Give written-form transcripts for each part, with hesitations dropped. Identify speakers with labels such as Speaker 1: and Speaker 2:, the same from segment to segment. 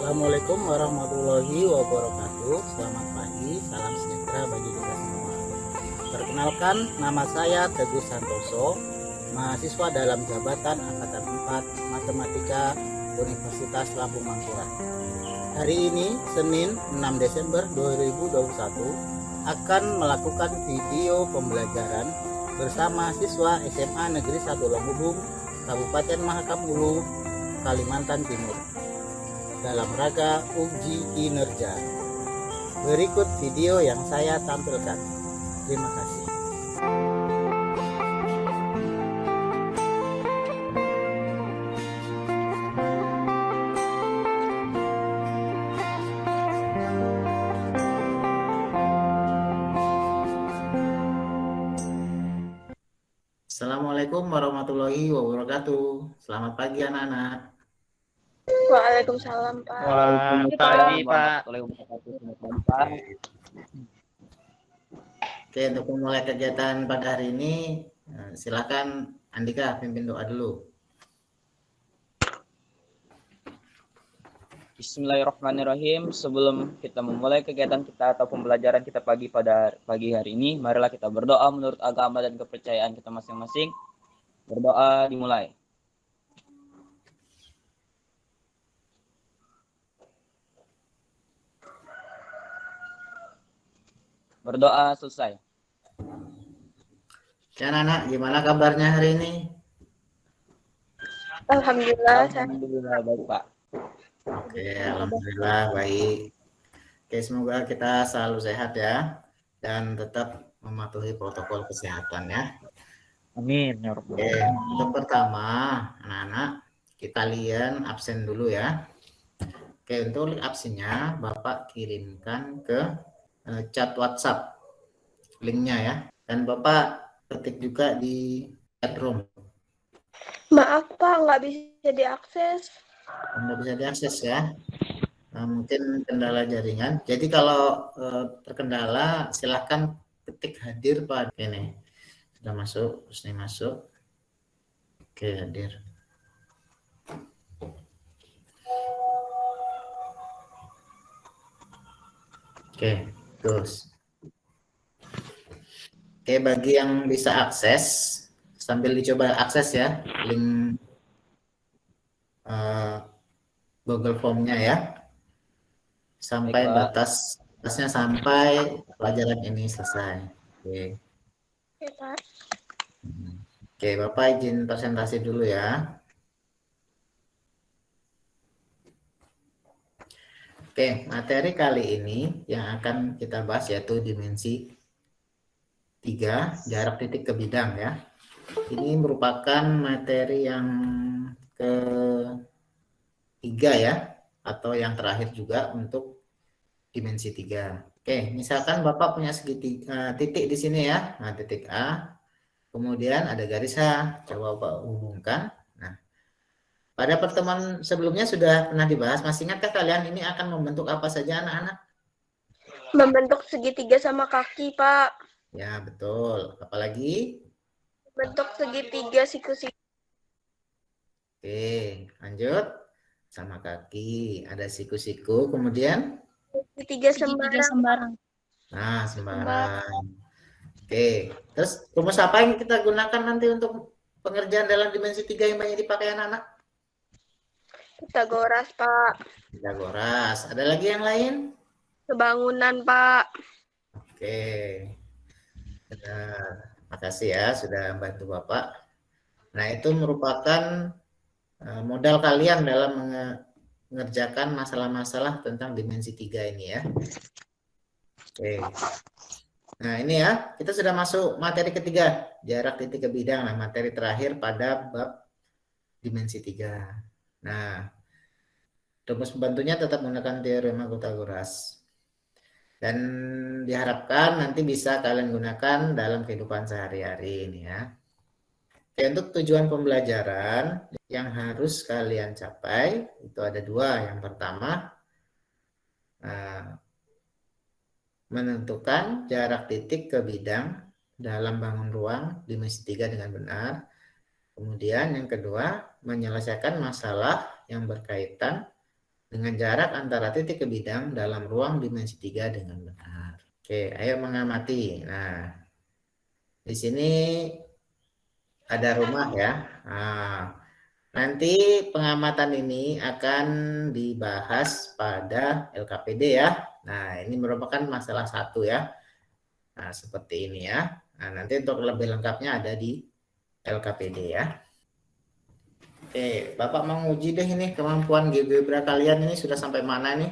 Speaker 1: Assalamualaikum warahmatullahi wabarakatuh. Selamat pagi, salam sejahtera bagi kita semua. Perkenalkan, nama saya Teguh Santoso, mahasiswa dalam jabatan Angkatan 4 Matematika Universitas Lampung Mangkurat. Hari ini, Senin 6 Desember 2021, akan melakukan video pembelajaran bersama siswa SMA Negeri 1 Longhubung, Kabupaten Mahakam Ulu, Kalimantan Timur, dalam rangka uji kinerja. Berikut video yang saya tampilkan. Terima kasih. Assalamualaikum warahmatullahi wabarakatuh. Selamat pagi anak-anak.
Speaker 2: Waalaikumsalam, Pak.
Speaker 3: Selamat pagi, Pak.
Speaker 1: Oke, untuk memulai kegiatan pada hari ini, silakan Andika pimpin doa dulu.
Speaker 3: Bismillahirrahmanirrahim. Sebelum kita memulai kegiatan kita atau pembelajaran kita pada pagi hari ini, marilah kita berdoa menurut agama dan kepercayaan kita masing-masing. Berdoa dimulai. Berdoa selesai.
Speaker 1: Oke anak-anak, gimana kabarnya hari ini?
Speaker 2: Alhamdulillah,
Speaker 3: Alhamdulillah baik, Pak.
Speaker 1: Oke, alhamdulillah baik. Oke, semoga kita selalu sehat ya, dan tetap mematuhi protokol kesehatan ya.
Speaker 3: Amin ya Rabbal
Speaker 1: Oke,
Speaker 3: Alamin.
Speaker 1: untuk pertama anak-anak, kalian absen dulu ya. Oke, untuk absennya Bapak kirimkan ke chat WhatsApp linknya ya, dan Bapak ketik juga di chat room.
Speaker 2: maaf Pak, nggak bisa diakses.
Speaker 1: Nggak bisa diakses ya. Mungkin kendala jaringan. Jadi kalau terkendala silahkan ketik hadir pada ini. Sudah masuk, terus ini masuk. Oke, hadir. Oke, terus. Oke, bagi yang bisa akses, sambil dicoba akses ya, link Google Form-nya ya. Sampai batasnya sampai pelajaran ini selesai. Oke.
Speaker 2: Oke, Pak.
Speaker 1: Oke, Bapak izin presentasi dulu ya. Oke, materi kali ini yang akan kita bahas yaitu dimensi 3, jarak titik ke bidang ya. Ini merupakan materi yang ketiga ya, atau yang terakhir juga untuk dimensi 3. Oke, misalkan Bapak punya segitiga titik di sini ya. Nah, titik A. Kemudian ada garis H. Coba Bapak hubungkan. Nah, pada pertemuan sebelumnya sudah pernah dibahas. Masih ingatkah kalian ini akan membentuk apa saja anak-anak?
Speaker 2: Membentuk segitiga sama kaki, Pak.
Speaker 1: Ya, betul. Apalagi?
Speaker 2: Bentuk segitiga siku-siku.
Speaker 1: Oke, lanjut. Sama kaki. Ada siku-siku. Kemudian?
Speaker 2: Segitiga sembarang.
Speaker 1: Nah, sembarang. Oke, terus rumus apa yang kita gunakan nanti untuk pengerjaan dalam dimensi 3 yang banyak dipakai anak-anak?
Speaker 2: Pitagoras, Pak.
Speaker 1: Pitagoras. Ada lagi yang lain?
Speaker 2: Kebangunan, Pak.
Speaker 1: Oke. Benar. Makasih ya sudah bantu Bapak. Nah, itu merupakan modal kalian dalam mengerjakan masalah-masalah tentang dimensi 3 ini ya. Oke. Nah, ini ya, kita sudah masuk materi ketiga, jarak titik ke bidang. Nah, materi terakhir pada bab dimensi 3. Nah, rumus pembantunya tetap menggunakan teorema Pythagoras. Dan diharapkan nanti bisa kalian gunakan dalam kehidupan sehari-hari ini ya. Oke, untuk tujuan pembelajaran yang harus kalian capai itu ada dua. Yang pertama, menentukan jarak titik ke bidang dalam bangun ruang dimensi 3 dengan benar. Kemudian yang kedua, menyelesaikan masalah yang berkaitan dengan jarak antara titik ke bidang dalam ruang dimensi 3 dengan benar. Oke, ayo mengamati. Nah, di sini ada rumah ya. Nah, nanti pengamatan ini akan dibahas pada LKPD ya. Nah, ini merupakan masalah 1 ya. Nah, seperti ini ya. Nah, nanti untuk lebih lengkapnya ada di LKPD ya. Oke, Bapak mau uji deh ini kemampuan GeoGebra kalian ini sudah sampai mana nih?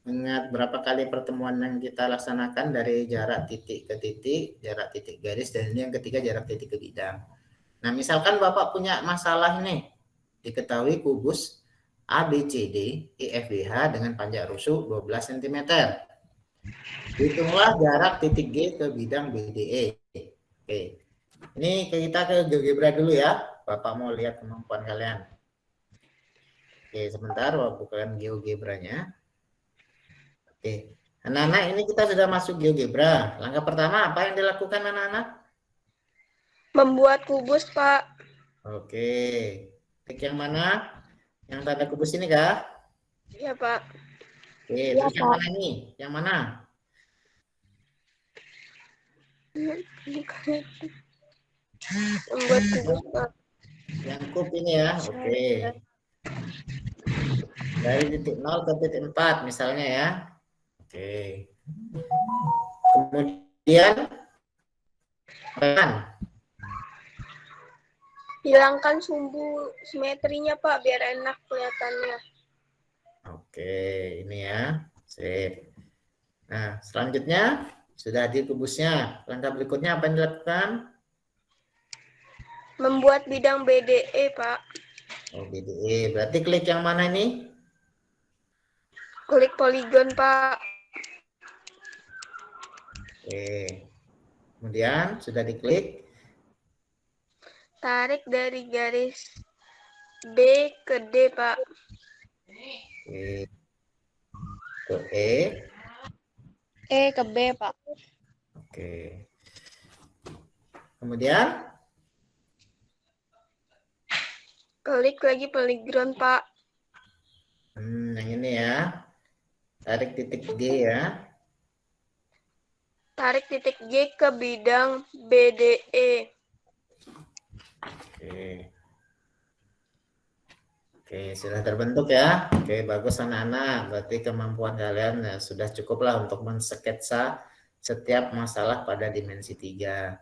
Speaker 1: Ingat berapa kali pertemuan yang kita laksanakan dari jarak titik ke titik, jarak titik garis, dan ini yang ketiga jarak titik ke bidang. Nah, misalkan Bapak punya masalah ini, diketahui kubus ABCD EFGH dengan panjang rusuk 12 cm. Hitunglah jarak titik G ke bidang BDE. Oke. Ini kita ke GeoGebra dulu ya. Bapak mau lihat kemampuan kalian. Oke, sebentar Bapak bukakan GeoGebra-nya. Oke. Anak-anak, ini kita sudah masuk GeoGebra. Langkah pertama apa yang dilakukan anak-anak?
Speaker 2: Membuat kubus, Pak.
Speaker 1: Oke. Klik yang mana? Yang tanda kubus ini kah?
Speaker 2: Iya, Pak.
Speaker 1: Oke, terus yang mana ini? Yang mana?
Speaker 2: Membuat kubus, Pak.
Speaker 1: Yang kub ini ya. Oke. Dari titik 0 ke titik 4 misalnya ya. Oke. Kemudian
Speaker 2: Hilangkan sumbu simetrinya, Pak, biar enak kelihatannya.
Speaker 1: Oke, ini ya. Sip. Nah, selanjutnya sudah di kubusnya. Langkah berikutnya apa yang dilakukan?
Speaker 2: Membuat bidang BDE, Pak.
Speaker 1: Oh, BDE. Berarti klik yang mana ini?
Speaker 2: Klik poligon, Pak.
Speaker 1: Oke. Kemudian sudah diklik.
Speaker 2: Tarik dari garis B ke D, Pak.
Speaker 1: Oke. Ke E.
Speaker 2: E ke B, Pak.
Speaker 1: Oke. Kemudian
Speaker 2: Klik lagi poligon, Pak.
Speaker 1: yang ini ya. Tarik titik G ya.
Speaker 2: Tarik titik G ke bidang BDE.
Speaker 1: Oke. Oke, sudah terbentuk ya. Oke, bagus anak-anak. Berarti kemampuan kalian ya, sudah cukuplah untuk mensketsa setiap masalah pada dimensi 3.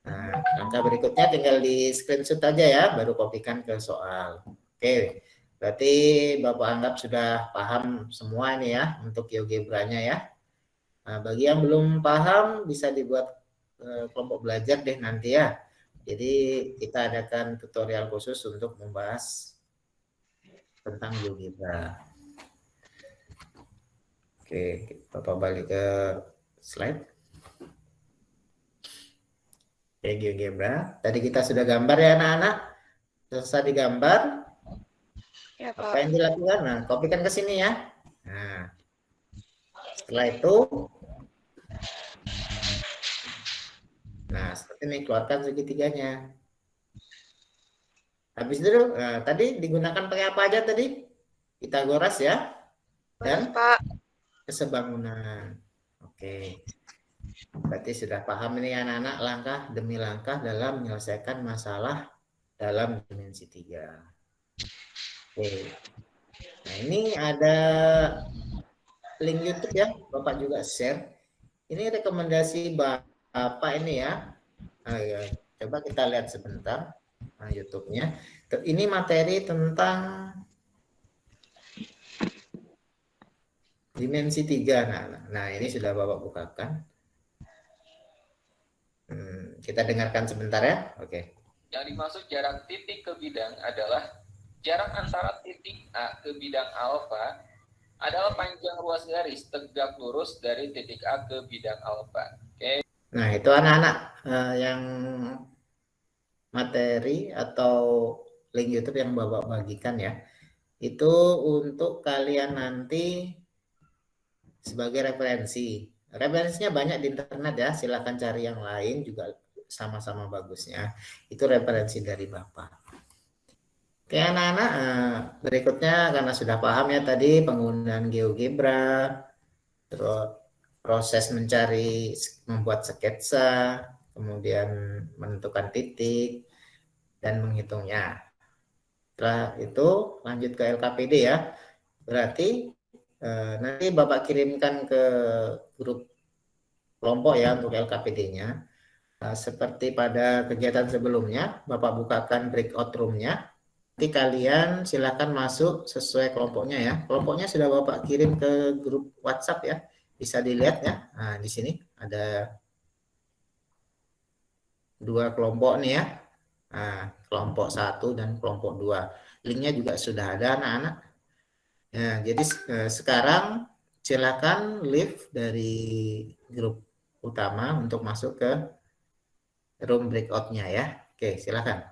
Speaker 1: Nah, langkah berikutnya tinggal di screenshot aja ya, baru kopikan ke soal. Oke, berarti Bapak anggap sudah paham semua ini ya untuk GeoGebra-nya ya. Nah, bagi yang belum paham bisa dibuat kelompok belajar deh nanti ya. Jadi kita adakan tutorial khusus untuk membahas tentang GeoGebra. Oke, Bapak balik ke slide. Oke, GeoGebra. Tadi kita sudah gambar ya anak-anak. Selesai digambar.
Speaker 2: Ya,
Speaker 1: Apa
Speaker 2: Pak.
Speaker 1: yang dilakukan? Nah, kopikan ke sini ya. Nah, setelah itu, nah seperti ini keluarkan segitiganya. Habis itu, nah, tadi digunakan pakai apa aja tadi? Pythagoras ya, dan
Speaker 2: Pak.
Speaker 1: kesebangunan. Oke. Berarti sudah paham ini anak-anak langkah demi langkah dalam menyelesaikan masalah dalam dimensi 3. Oke. Nah, ini ada link YouTube ya, Bapak juga share. Ini rekomendasi Bapak ini ya. Ya. Coba kita lihat sebentar YouTube-nya. Ini materi tentang Dimensi 3. Nah, ini sudah Bapak bukakan. Kita dengarkan sebentar ya. Oke.
Speaker 4: Yang dimaksud jarak titik ke bidang adalah jarak antara titik A ke bidang alfa adalah panjang ruas garis tegak lurus dari titik A ke bidang alfa. Oke.
Speaker 1: Nah, itu anak-anak yang materi atau link YouTube yang Bapak bagikan ya. Itu untuk kalian nanti sebagai referensi. Referensinya banyak di internet ya, silahkan cari yang lain juga sama-sama bagusnya. Itu referensi dari Bapak. Oke anak-anak, berikutnya karena sudah paham ya tadi penggunaan GeoGebra, terus proses mencari, membuat sketsa, kemudian menentukan titik, dan menghitungnya. Setelah itu lanjut ke LKPD ya. Berarti nanti Bapak kirimkan ke grup kelompok ya untuk LKPD-nya. Seperti pada kegiatan sebelumnya, Bapak bukakan breakout room-nya. Nanti kalian silakan masuk sesuai kelompoknya ya. Kelompoknya sudah Bapak kirim ke grup WhatsApp ya. Bisa dilihat ya. Nah, di sini ada 2 kelompok nih ya. Nah, kelompok 1 dan kelompok 2. Linknya juga sudah ada anak-anak. Nah, jadi sekarang silakan leave dari grup utama untuk masuk ke room breakout-nya ya. Oke, silakan.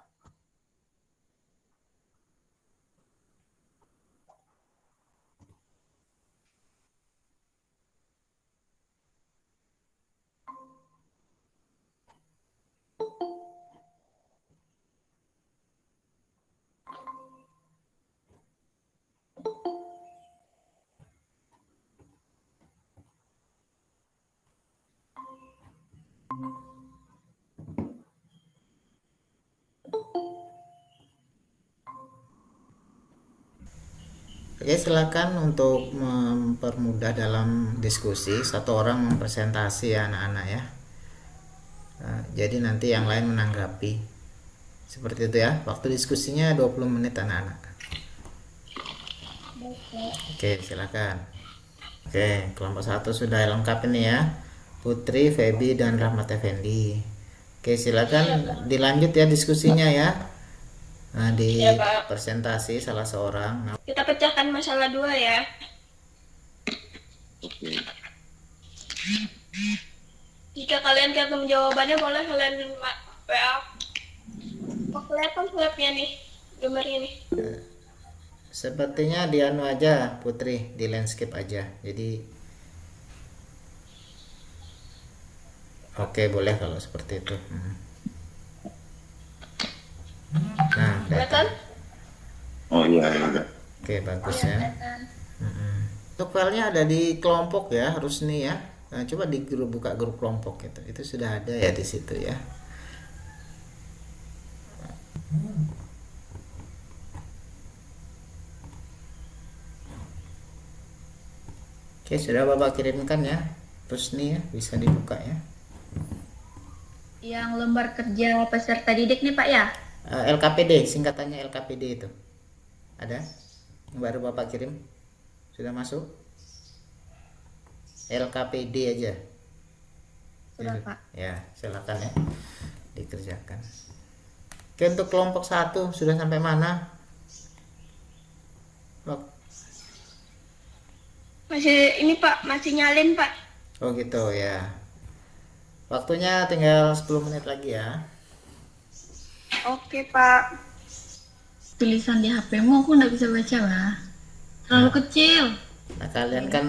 Speaker 1: Oke, silakan untuk mempermudah dalam diskusi, satu orang mempresentasi ya anak-anak ya. Nah, jadi nanti yang lain menanggapi. Seperti itu ya. Waktu diskusinya 20 menit anak-anak. Oke, silakan. Oke, kelompok 1 sudah lengkap ini ya. Putri, Feby, dan Rahmat Effendi. Oke, silakan dilanjut ya diskusinya ya. Nah, di presentasi salah seorang.
Speaker 2: Kita pecahkan masalah 2 ya.
Speaker 4: Oke.
Speaker 2: Jika kalian ketemu jawabannya boleh kalian WA. Oh, kelihatan flapnya nih, gambarnya nih.
Speaker 1: Sepertinya di anu aja Putri, di landscape aja. Jadi oke, boleh kalau seperti itu. Nah,
Speaker 2: Kelihatan?
Speaker 4: Oh iya, iya.
Speaker 1: oke, bagus ya. Untuk filenya ada di kelompok ya, harus nih ya. Nah, coba di grup, buka grup kelompok itu. Itu sudah ada ya di situ ya. Oke, sudah Bapak kirimkan ya. Terus nih ya, bisa dibuka ya.
Speaker 5: Yang lembar kerja peserta didik nih Pak ya?
Speaker 1: LKPD, singkatannya LKPD itu. Ada? Yang baru Bapak kirim? Sudah masuk? LKPD aja.
Speaker 5: Sudah Pak.
Speaker 1: Ya, silakan ya. Dikerjakan. Oke, untuk kelompok 1 sudah sampai mana?
Speaker 2: Masih ini Pak, masih nyalin Pak.
Speaker 1: Oh gitu ya. Waktunya tinggal 10 menit lagi ya.
Speaker 2: Oke Pak.
Speaker 5: Tulisan di HP-mu aku nggak bisa baca lah. Terlalu kecil.
Speaker 1: Nah, kalian kan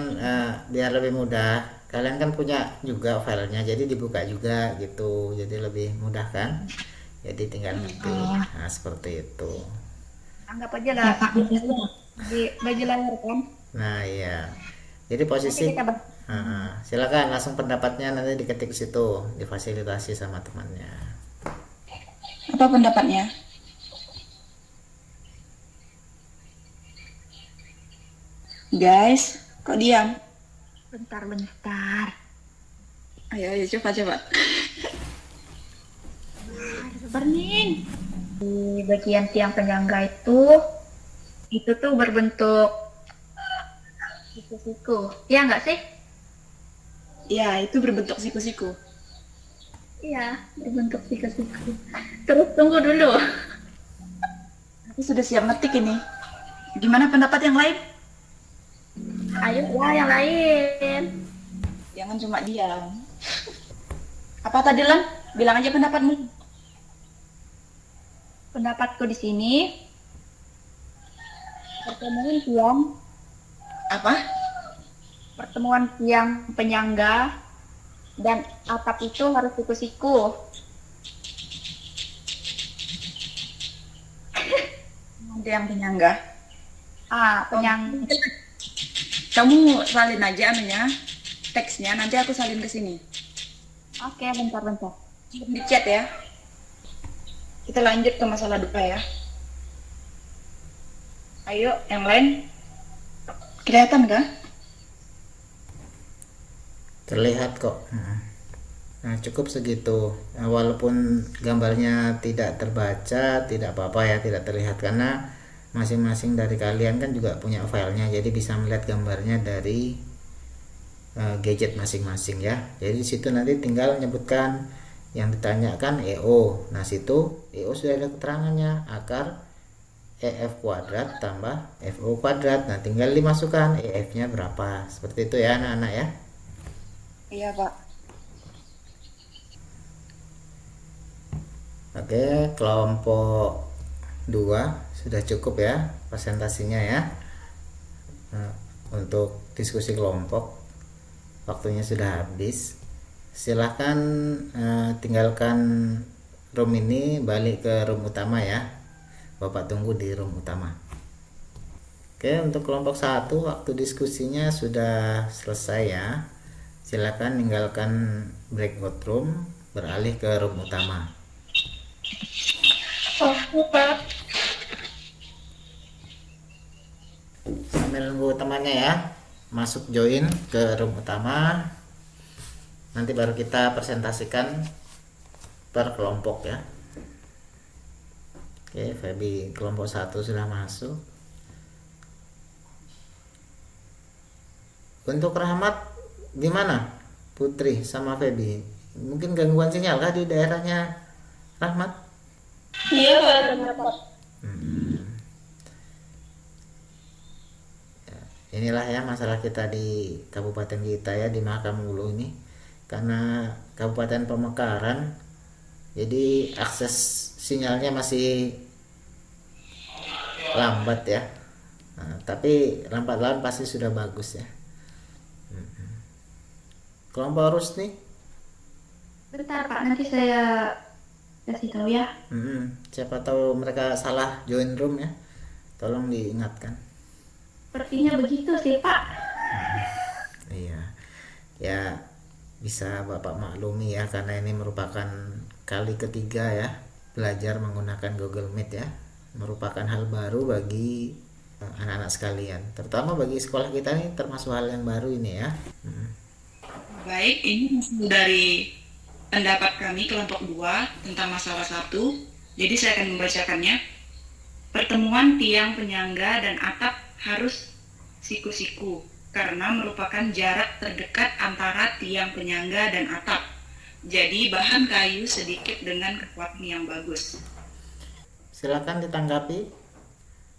Speaker 1: biar lebih mudah, kalian kan punya juga filenya, jadi dibuka juga gitu, jadi lebih mudah kan. Jadi tinggal ngetik. Nah, seperti itu.
Speaker 5: Anggap aja lah Pak di baju layar kan.
Speaker 1: Nah, iya. Jadi posisi silakan langsung pendapatnya nanti diketik situ, difasilitasi sama temannya.
Speaker 6: Apa pendapatnya? Guys, kok diam?
Speaker 5: Bentar.
Speaker 6: Ayo coba.
Speaker 5: Burning. Di bagian tiang penyangga itu tuh berbentuk Siku-siku. Iya nggak sih?
Speaker 6: Ya, itu berbentuk siku-siku.
Speaker 5: Iya, berbentuk siku-siku. Terus tunggu dulu.
Speaker 6: Aku sudah siap ngetik ini. Gimana pendapat yang lain?
Speaker 5: Ayo ya yang lain.
Speaker 6: Jangan cuma diam. Apa tadi, Lan? Bilang aja pendapatmu.
Speaker 5: Pendapatku di sini
Speaker 6: Apa?
Speaker 5: pertemuan tiang penyangga dan atap itu harus siku-siku.
Speaker 6: Nanti yang penyangga.
Speaker 5: Penyangga.
Speaker 6: Kamu salin aja anunya, teksnya. Nanti aku salin ke sini.
Speaker 5: Oke, bentar-bentar.
Speaker 6: Di chat ya. Kita lanjut ke masalah duka ya. Ayo, yang lain. Kelihatan kan?
Speaker 1: Terlihat kok. Nah, cukup segitu. Nah, walaupun gambarnya tidak terbaca, tidak apa-apa ya, tidak terlihat karena masing-masing dari kalian kan juga punya filenya, jadi bisa melihat gambarnya dari gadget masing-masing ya. Jadi di situ nanti tinggal menyebutkan yang ditanyakan EO. Nah, situ EO sudah ada keterangannya, akar EF kuadrat tambah FO kuadrat. Nah, tinggal dimasukkan EF-nya berapa. Seperti itu ya anak-anak ya.
Speaker 6: Iya, Pak.
Speaker 1: Oke, kelompok 2 sudah cukup ya presentasinya ya. Nah, untuk diskusi kelompok waktunya sudah habis. Silahkan tinggalkan room ini, balik ke room utama ya. Bapak tunggu di room utama. Oke, untuk kelompok 1 waktu diskusinya sudah selesai ya. Silakan tinggalkan breakout room, beralih ke room utama.
Speaker 2: Pak.
Speaker 1: Sambil nunggu temannya ya masuk join ke room utama, nanti baru kita presentasikan per kelompok ya. Oke, Feby kelompok 1 sudah masuk. Untuk Rahmat gimana? Putri sama Feby, mungkin gangguan sinyal kah di daerahnya Rahmat?
Speaker 2: Iya, Pak.
Speaker 1: Inilah ya masalah kita di kabupaten kita ya, di Makamulu ini, karena Kabupaten Pamekaran, jadi akses sinyalnya masih lambat ya. Nah, tapi lambat laun pasti sudah bagus ya. Kelompok Rusni,
Speaker 5: Bentar Pak, nanti saya kasih tahu ya.
Speaker 1: siapa tahu mereka salah join room ya, tolong diingatkan.
Speaker 5: Sepertinya begitu sih Pak.
Speaker 1: Iya ya, bisa Bapak maklumi ya, karena ini merupakan kali ketiga ya belajar menggunakan Google Meet ya, merupakan hal baru bagi anak-anak sekalian, terutama bagi sekolah kita ini termasuk hal yang baru ini ya.
Speaker 6: Baik, ini hasil dari pendapat kami kelompok 2 tentang masalah 1. Jadi saya akan membacakannya. Pertemuan tiang penyangga dan atap harus siku-siku karena merupakan jarak terdekat antara tiang penyangga dan atap. Jadi bahan kayu sedikit dengan kekuatan yang bagus.
Speaker 1: Silakan ditanggapi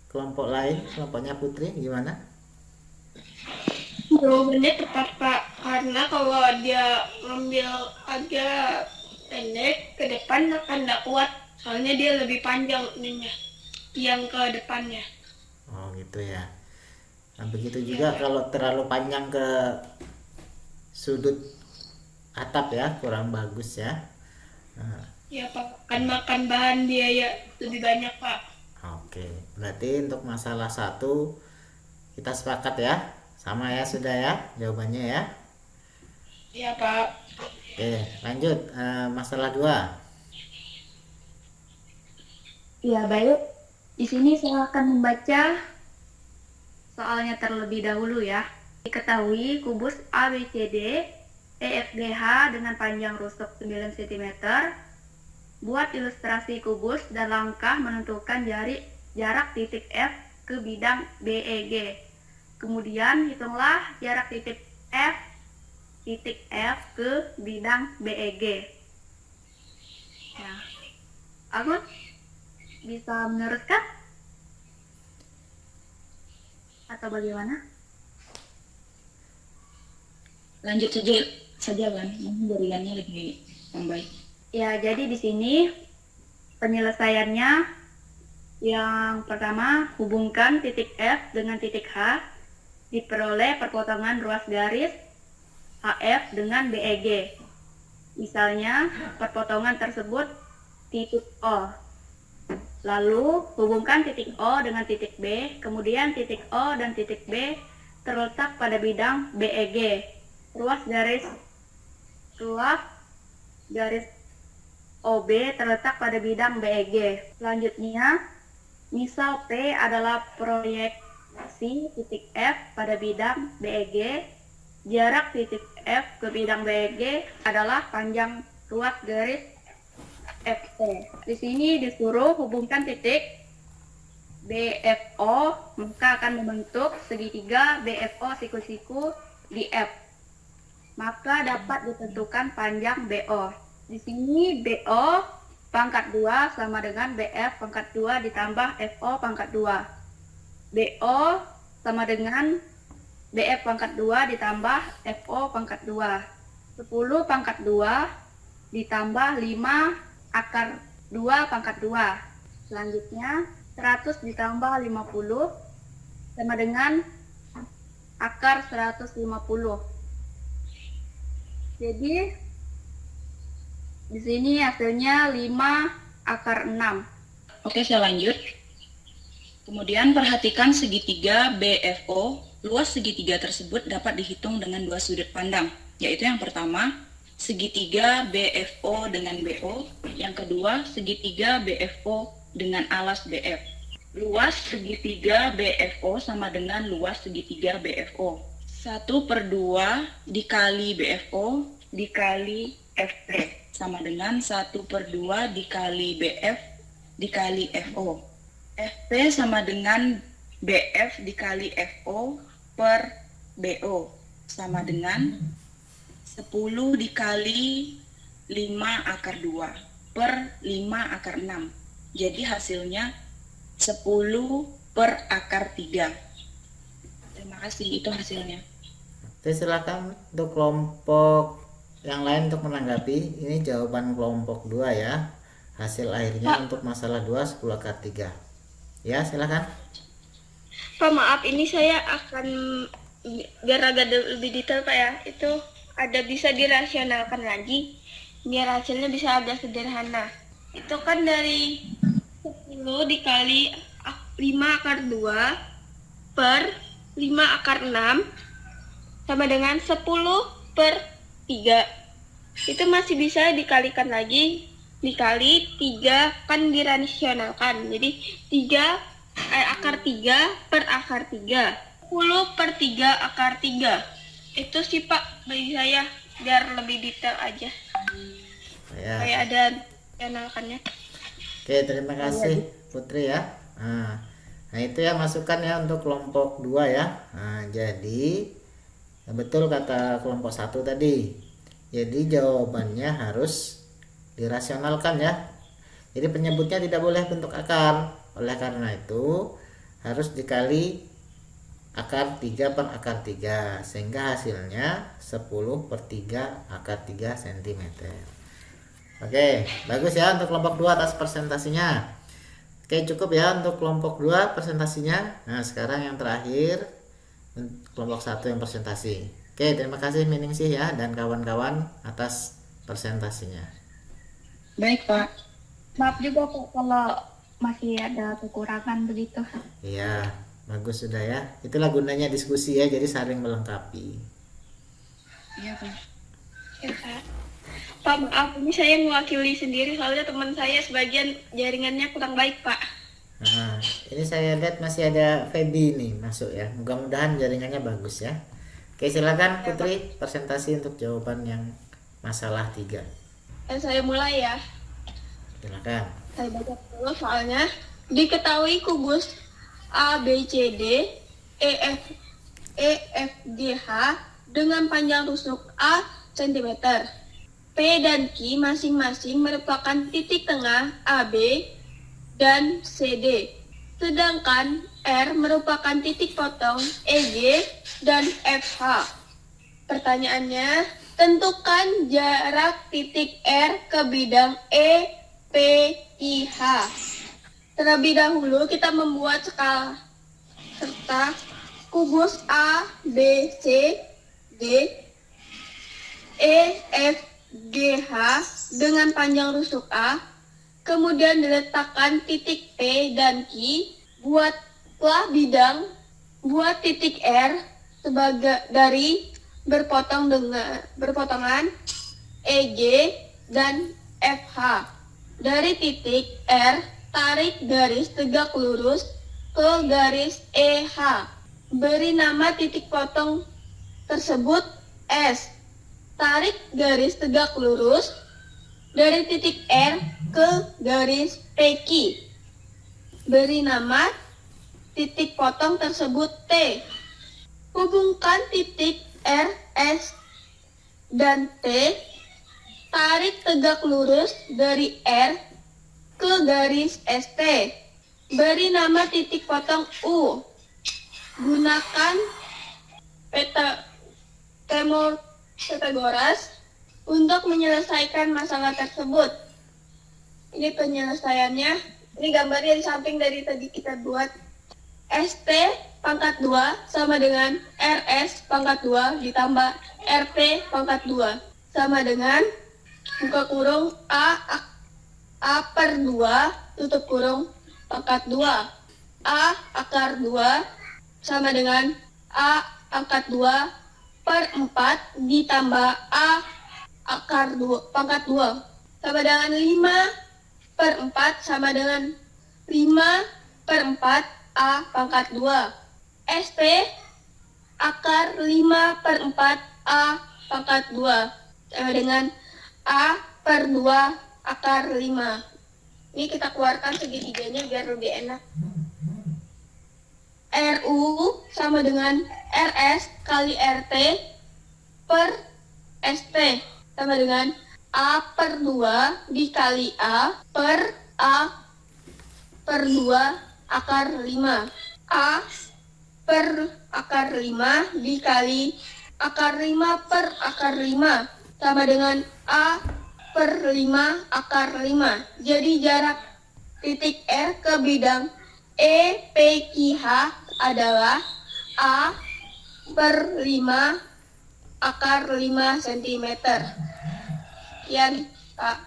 Speaker 1: kelompok lain, kelompoknya Putri gimana?
Speaker 2: Jawabannya tepat Pak, karena kalau dia ngambil agak pendek ke depan akan nggak kuat, soalnya dia lebih panjang ininya, yang ke depannya.
Speaker 1: Oh gitu ya. Nah, begitu juga kalau terlalu panjang ke sudut atap ya, kurang bagus ya. Nah,
Speaker 2: Ya Pak, kan makan bahan dia ya lebih banyak Pak.
Speaker 1: oke, berarti untuk masalah 1 kita sepakat ya, sama ya sudah ya jawabannya ya.
Speaker 2: Ya Pak.
Speaker 1: Oke, lanjut masalah 2.
Speaker 5: Ya baik, di sini saya akan membaca soalnya terlebih dahulu ya. Diketahui kubus ABCD EFGH dengan panjang rusuk 9 cm. Buat ilustrasi kubus dan langkah menentukan jarak titik F ke bidang BEG. Kemudian hitunglah jarak titik F ke bidang BEG. Ya. Agus, bisa meneruskan? Atau bagaimana?
Speaker 6: Lanjut saja Lan, jaringannya lebih membaik.
Speaker 5: Ya, jadi di sini penyelesaiannya yang pertama, hubungkan titik F dengan titik H, diperoleh perpotongan ruas garis HF dengan BEG. Misalnya, perpotongan tersebut titik O. Lalu, hubungkan titik O dengan titik B, kemudian titik O dan titik B terletak pada bidang BEG. Ruas garis OB terletak pada bidang BEG. Selanjutnya, misal P adalah proyeksi titik F pada bidang BEG. Jarak titik F ke bidang BEG adalah panjang ruas garis FT. Di sini disuruh hubungkan titik BFO, maka akan membentuk segitiga BFO siku-siku di F. Maka dapat ditentukan panjang BO. Di sini BO pangkat 2 sama dengan BF pangkat 2 ditambah FO pangkat 2. BO sama dengan BF pangkat 2 ditambah FO pangkat 2. 10 pangkat 2 ditambah 5 akar 2 pangkat 2. Selanjutnya 100 ditambah 50 sama dengan akar 150. Jadi di sini hasilnya 5 akar 6.
Speaker 6: Oke, saya lanjut. Kemudian perhatikan segitiga BFO. Luas segitiga tersebut dapat dihitung dengan dua sudut pandang, yaitu yang pertama, segitiga BFO dengan BO, yang kedua, segitiga BFO dengan alas BF. Luas segitiga BFO sama dengan luas segitiga BFO. 1/2 dikali BFO dikali FT sama dengan 1/2 dikali BF dikali FO. FP sama dengan BF dikali FO per BO sama dengan 10 dikali 5 akar 2 per 5 akar 6. Jadi hasilnya 10 per akar 3. Terima kasih, itu hasilnya.
Speaker 1: Oke, silakan untuk kelompok yang lain untuk menanggapi. Ini jawaban kelompok 2 ya. Hasil akhirnya untuk masalah 2 10 akar 3. Ya, silakan.
Speaker 2: Pak, maaf, ini saya akan biar agak lebih detail Pak ya. Itu ada bisa dirasionalkan lagi biar hasilnya bisa agak sederhana. Itu kan dari 10 dikali 5 akar 2 per 5 akar 6 sama dengan 10 per 3. Itu masih bisa dikalikan lagi, dikali 3 kan dirasionalkan. Jadi 3 akar 3 per akar 3. 10 per 3 akar 3. Itu sih Pak bagi saya, biar lebih detail aja.
Speaker 1: Ya.
Speaker 2: Kayak ada rasionalkannya.
Speaker 1: Oke, terima kasih Putri ya. Nah itu ya masukan ya untuk kelompok 2 ya. Nah, jadi betul kata kelompok 1 tadi. Jadi jawabannya harus dirasionalkan ya. Jadi penyebutnya tidak boleh bentuk akar. Oleh karena itu harus dikali akar 3 per akar 3 sehingga hasilnya 10 per 3 akar 3 cm. Oke, bagus ya untuk kelompok 2 atas presentasinya. Oke, cukup ya untuk kelompok 2 presentasinya. Nah, sekarang yang terakhir kelompok 1 yang presentasi. Oke, terima kasih Miningsih ya dan kawan-kawan atas presentasinya.
Speaker 6: Baik, Pak.
Speaker 5: Maaf juga Pak kalau masih ada kekurangan begitu.
Speaker 1: Iya, bagus sudah ya. Itulah gunanya diskusi ya, jadi saling melengkapi.
Speaker 6: Iya, Pak.
Speaker 2: Ya, Pak. Pak, maaf, ini saya mewakili sendiri soalnya teman saya sebagian jaringannya kurang baik, Pak.
Speaker 1: Nah, ini saya lihat masih ada Feby nih masuk ya. Mudah-mudahan jaringannya bagus ya. Oke, silakan Putri presentasi untuk jawaban yang masalah 3.
Speaker 2: Saya mulai ya.
Speaker 1: Silakan.
Speaker 2: Saya baca dulu soalnya. Diketahui kubus A, B, C, D, E, F, EFGH dengan panjang rusuk A cm. P dan Q masing-masing merupakan titik tengah AB dan CD. Sedangkan R merupakan titik potong EG dan FH. Pertanyaannya, tentukan jarak titik R ke bidang EPIH. Terlebih dahulu kita membuat skala serta kubus A, B, C, D, E, F, G, H dengan panjang rusuk A. Kemudian diletakkan titik P dan Q. Buat titik R sebagai dari berpotongan EG dan FH. Dari titik R, tarik garis tegak lurus ke garis EH. Beri nama titik potong tersebut S. Tarik garis tegak lurus dari titik R ke garis PQ. Beri nama titik potong tersebut T. Hubungkan titik R, S, dan T. Tarik tegak lurus dari R ke garis ST. Beri nama titik potong U. Gunakan Pythagoras untuk menyelesaikan masalah tersebut. Ini penyelesaiannya. Ini gambarnya di samping dari tadi kita buat. ST pangkat 2 sama dengan RS pangkat 2 ditambah RT pangkat 2 sama dengan buka kurung A per 2 tutup kurung pangkat 2. A akar 2 sama dengan A pangkat 2 per 4 ditambah A akar 2 pangkat 2 sama dengan 5 per 4 sama dengan 5 per 4 A pangkat 2. ST akar 5 per 4 A pangkat 2 sama dengan A per 2 akar 5. Ini kita keluarkan segitiganya biar lebih enak. RU sama dengan RS kali RT per ST sama dengan A per 2 dikali A per 2 akar 5. A per akar 5 dikali akar 5 per akar 5 sama dengan A per 5 akar 5. Jadi jarak titik R ke bidang EPQH adalah A per 5 akar 5 cm. Sekian Pak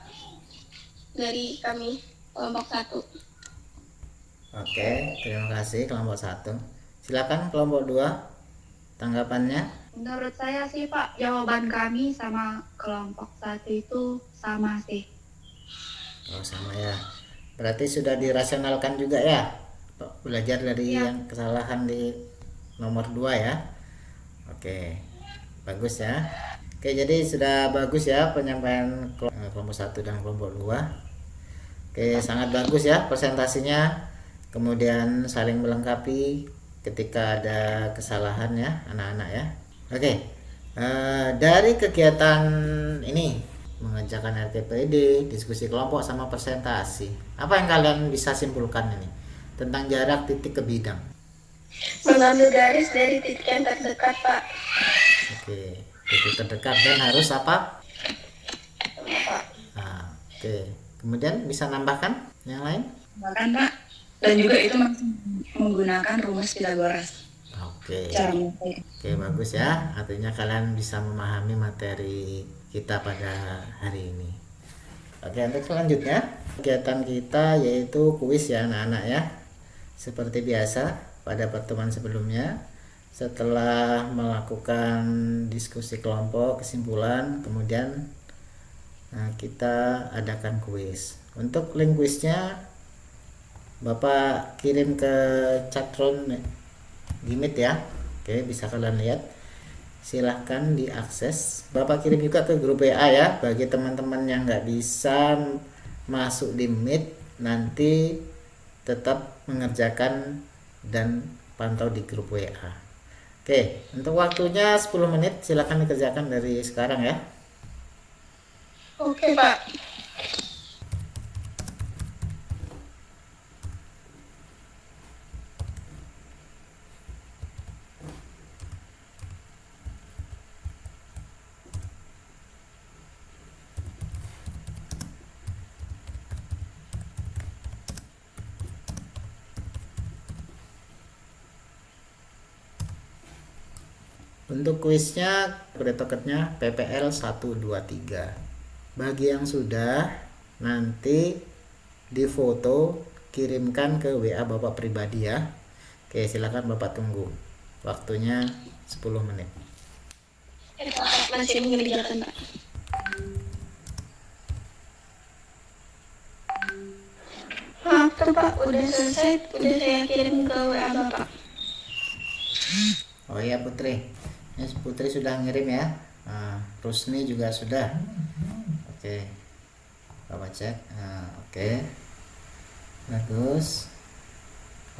Speaker 2: dari kami kelompok 1.
Speaker 1: Oke, terima kasih kelompok 1. Silakan kelompok 2 tanggapannya.
Speaker 5: Menurut saya sih Pak, jawaban kami sama kelompok 1 itu sama sih.
Speaker 1: Oh, sama ya. Berarti sudah dirasionalkan juga ya? Belajar dari
Speaker 5: Ya.
Speaker 1: yang kesalahan di nomor 2 ya. Oke. Bagus ya. Oke, jadi sudah bagus ya penyampaian kelompok 1 dan kelompok 2. Oke, sangat bagus ya presentasinya. Kemudian saling melengkapi ketika ada kesalahan ya anak-anak ya. Oke, dari kegiatan ini mengerjakan RTPD, diskusi kelompok sama presentasi, apa yang kalian bisa simpulkan ini tentang jarak titik ke bidang?
Speaker 2: Mengambil garis dari titik yang terdekat Pak.
Speaker 1: Oke, titik terdekat dan harus apa? Nah, oke, kemudian bisa nambahkan yang lain?
Speaker 6: Bahkan Pak, dan juga itu masih menggunakan rumus Pythagoras.
Speaker 1: Oke.
Speaker 6: Cara mengukur.
Speaker 1: Oke, bagus ya. Artinya kalian bisa memahami materi kita pada hari ini. Oke, untuk selanjutnya kegiatan kita yaitu kuis ya anak-anak ya. Seperti biasa pada pertemuan sebelumnya, setelah melakukan diskusi kelompok, kesimpulan, kemudian kita adakan kuis. Untuk link kuisnya Bapak kirim ke chatroom Gimit ya. Oke, bisa kalian lihat. Silahkan diakses. Bapak kirim juga ke grup WA ya. Bagi teman-teman yang nggak bisa masuk di Meet, nanti tetap mengerjakan dan pantau di grup WA. Oke, untuk waktunya 10 menit, silakan dikerjakan dari sekarang ya.
Speaker 2: Oke, Pak.
Speaker 1: Untuk kuisnya, toketnya PPL 123. Bagi yang sudah, nanti difoto, kirimkan ke WA Bapak pribadi ya. Oke, silakan Bapak tunggu. Waktunya 10 menit.
Speaker 2: Masih mengerjakan, Pak. Tuh, Pak, udah selesai. Udah saya kirim ke WA Bapak.
Speaker 1: Oh iya Putri, ini Putri sudah ngirim ya. Nah, Rusni juga sudah. Oke, Bapak cek. Nah, oke, bagus.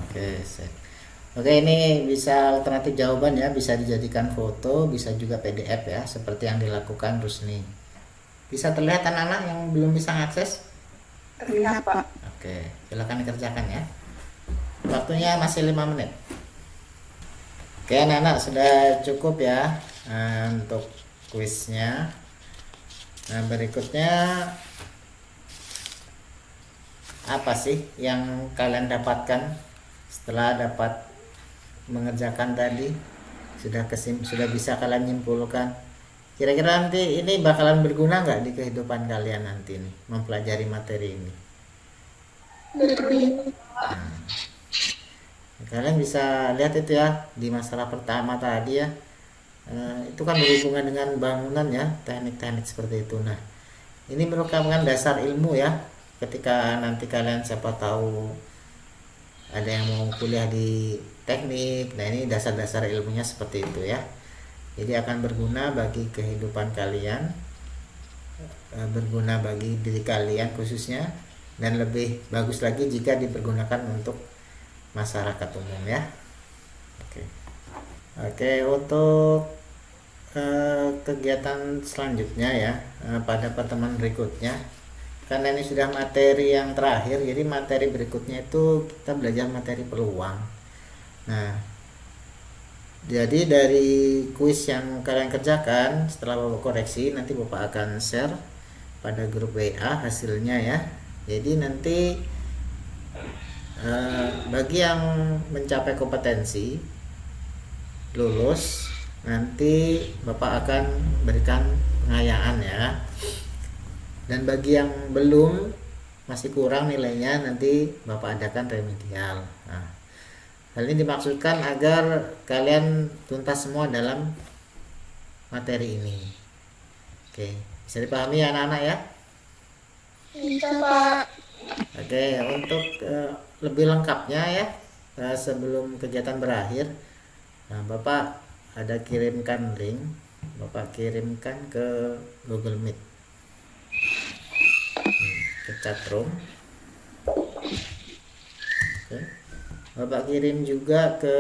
Speaker 1: Oke, sip. Oke, ini bisa alternatif jawaban ya, bisa dijadikan foto, bisa juga PDF ya, seperti yang dilakukan Rusni. Bisa terlihat anak-anak yang belum bisa akses?
Speaker 2: Terlihat, Pak.
Speaker 1: Oke, silakan dikerjakan ya. Waktunya masih 5 menit. Oke, anak-anak sudah cukup ya untuk kuisnya. Nah, berikutnya apa sih yang kalian dapatkan setelah dapat mengerjakan tadi? Sudah bisa kalian nyimpulkan. Kira-kira nanti ini bakalan berguna nggak di kehidupan kalian nanti nih, mempelajari materi ini? Nah, kalian bisa lihat itu ya di masalah pertama tadi ya, itu kan berhubungan dengan bangunan ya, teknik-teknik seperti itu. Nah, ini merupakan dasar ilmu ya, ketika nanti kalian siapa tahu ada yang mau kuliah di teknik, nah ini dasar-dasar ilmunya seperti itu ya. Jadi akan berguna bagi kehidupan kalian, berguna bagi diri kalian khususnya, dan lebih bagus lagi jika dipergunakan untuk masyarakat umum ya. Oke, untuk kegiatan selanjutnya ya, pada pertemuan berikutnya, karena ini sudah materi yang terakhir, jadi materi berikutnya itu kita belajar materi peluang. Nah, jadi dari kuis yang kalian kerjakan, setelah Bapak koreksi, nanti Bapak akan share pada grup WA hasilnya ya. Jadi nanti bagi yang mencapai kompetensi lulus, nanti Bapak akan berikan pengayaan ya. Dan bagi yang belum, masih kurang nilainya, nanti Bapak adakan remedial. Nah, hal ini dimaksudkan agar kalian tuntas semua dalam materi ini. Oke, bisa dipahami ya anak-anak ya?
Speaker 2: Bisa, Pak.
Speaker 1: Oke, untuk lebih lengkapnya ya, sebelum kegiatan berakhir, nah, Bapak ada kirimkan link, Bapak kirimkan ke Google Meet, ke chatroom. Oke. Bapak kirim juga ke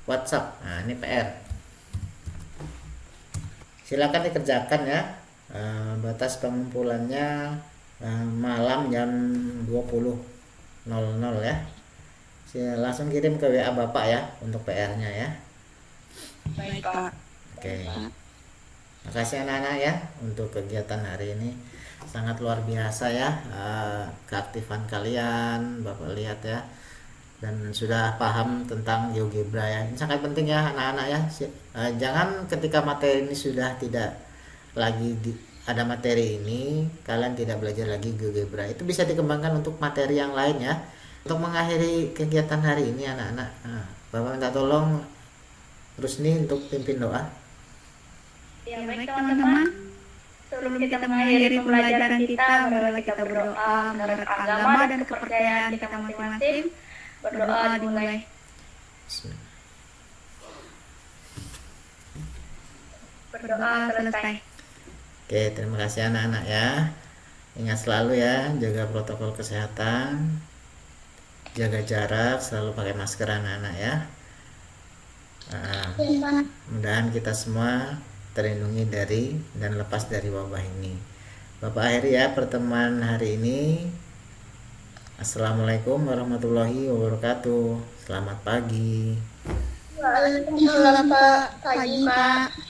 Speaker 1: WhatsApp. Nah, ini PR. Silakan dikerjakan ya. Batas pengumpulannya malam jam 20.00 ya. Langsung kirim ke WA Bapak ya untuk PR-nya ya.
Speaker 6: Baik, Pak.
Speaker 1: Oke. Makasih anak-anak ya untuk kegiatan hari ini. Sangat luar biasa ya keaktifan kalian, Bapak lihat ya. Dan sudah paham tentang GeoGebra ya. Ini sangat penting ya anak-anak ya. Jangan ketika materi ini sudah tidak lagi ada materi ini, kalian tidak belajar lagi GeoGebra. Itu bisa dikembangkan untuk materi yang lain ya. Untuk mengakhiri kegiatan hari ini anak-anak, Bapak minta tolong Rusni untuk pimpin doa.
Speaker 5: Ya baik teman-teman, sebelum kita mengakhiri pembelajaran kita, marilah kita berdoa menurut agama dan kepercayaan kita masing-masing. Berdoa dimulai. Berdoa selesai.
Speaker 1: Oke, terima kasih anak-anak ya. Ingat selalu ya, jaga protokol kesehatan, jaga jarak, selalu pakai masker anak-anak ya. Nah, mudah-mudahan kita semua terlindungi dari dan lepas dari wabah ini. Bapak akhiri ya pertemuan hari ini. Assalamualaikum warahmatullahi wabarakatuh. Selamat pagi.
Speaker 2: Waalaikumsalam Pak. Pagi Pak.